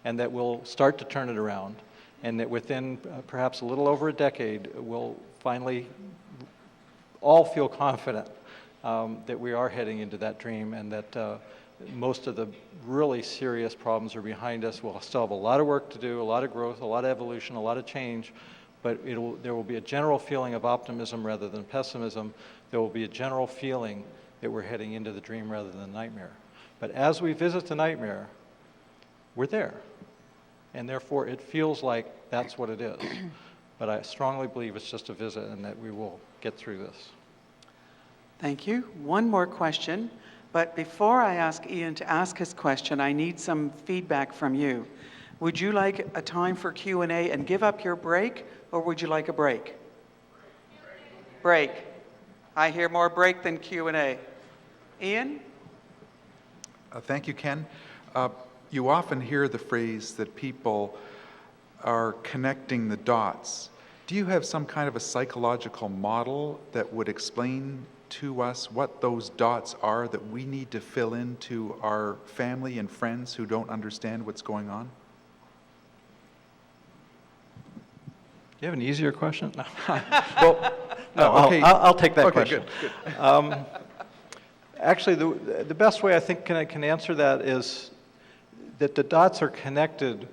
S2: and that we'll start to turn it around, and that within perhaps a little over a decade, we'll finally all feel confident that we are heading into that dream and that most of the really serious problems are behind us. We'll still have a lot of work to do, a lot of growth, a lot of evolution, a lot of change, but there will be a general feeling of optimism rather than pessimism. There will be a general feeling that we're heading into the dream rather than the nightmare. But as we visit the nightmare, we're there. And therefore, it feels like that's what it is. But I strongly believe it's just a visit and that we will get through this.
S1: Thank you. One more question. But before I ask Ian to ask his question, I need some feedback from you. Would you like a time for Q&A and give up your break, or would you like a break? Break. I hear more break than Q&A. Ian?
S5: Thank you, Ken. You often hear the phrase that people are connecting the dots. Do you have some kind of a psychological model that would explain to us what those dots are that we need to fill in to our family and friends who don't understand what's going on?
S2: Do you have an easier question? No.
S5: Well, no, okay.
S2: I'll take that
S5: okay,
S2: question.
S5: Good.
S2: Actually, the best way I think I can answer that is that the dots are connected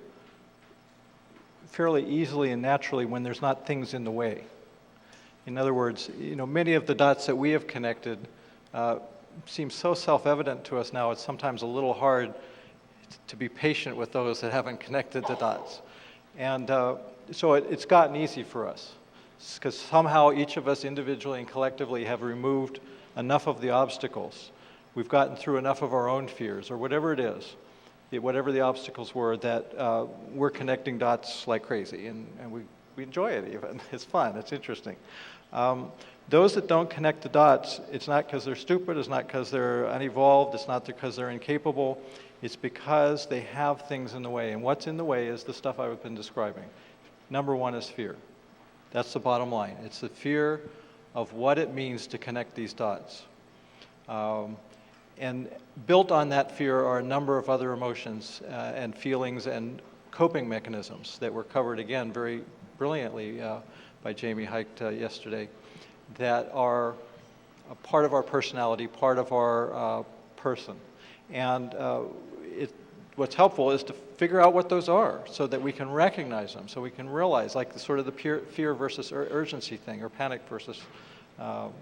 S2: fairly easily and naturally when there's not things in the way. In other words, many of the dots that we have connected seem so self-evident to us now, it's sometimes a little hard to be patient with those that haven't connected the dots. And so it's gotten easy for us, because somehow each of us individually and collectively have removed enough of the obstacles. We've gotten through enough of our own fears, or whatever it is, whatever the obstacles were, that we're connecting dots like crazy, and we enjoy it even. It's fun, it's interesting. Those that don't connect the dots, it's not because they're stupid, it's not because they're unevolved, it's not because they're incapable, it's because they have things in the way. And what's in the way is the stuff I've been describing. Number one is fear. That's the bottom line. It's the fear of what it means to connect these dots. And built on that fear are a number of other emotions and feelings and coping mechanisms that were covered, again, very brilliantly by Jamie Hyked yesterday, that are a part of our personality, part of our person. And what's helpful is to figure out what those are so that we can recognize them, so we can realize, like the fear versus urgency thing, or panic versus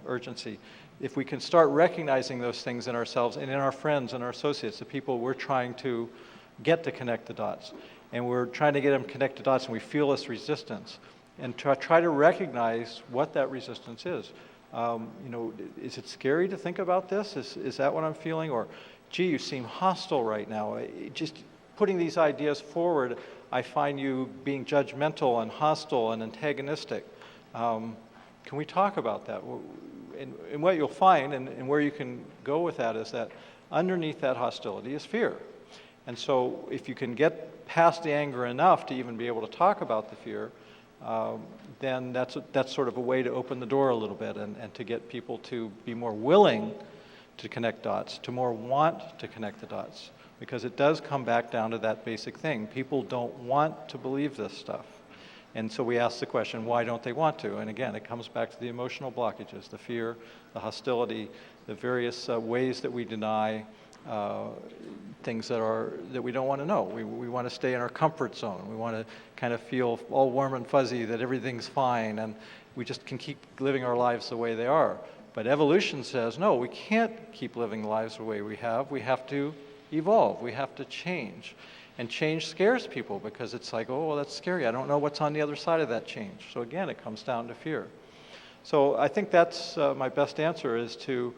S2: urgency. If we can start recognizing those things in ourselves and in our friends and our associates, the people we're trying to get to connect the dots, and we're trying to get them to connect the dots and we feel this resistance, and try to recognize what that resistance is. Is it scary to think about this? Is that what I'm feeling? Or, gee, you seem hostile right now. Just putting these ideas forward, I find you being judgmental and hostile and antagonistic. Can we talk about that? And what you'll find, and where you can go with that, is that underneath that hostility is fear. And so if you can get past the anger enough to even be able to talk about the fear, then that's sort of a way to open the door a little bit and to get people to be more willing to connect dots, to more want to connect the dots. Because it does come back down to that basic thing. People don't want to believe this stuff. And so we ask the question, why don't they want to? And again, it comes back to the emotional blockages, the fear, the hostility, the various ways that we deny things that we don't want to know. We want to stay in our comfort zone. We want to kind of feel all warm and fuzzy that everything's fine, and we just can keep living our lives the way they are. But evolution says, no, we can't keep living lives the way we have. We have to evolve. We have to change. And change scares people because it's like, oh, well, that's scary. I don't know what's on the other side of that change. So again, it comes down to fear. So I think that's my best answer, is to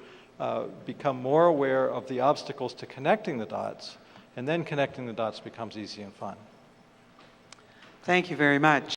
S2: become more aware of the obstacles to connecting the dots, and then connecting the dots becomes easy and fun.
S1: Thank you very much.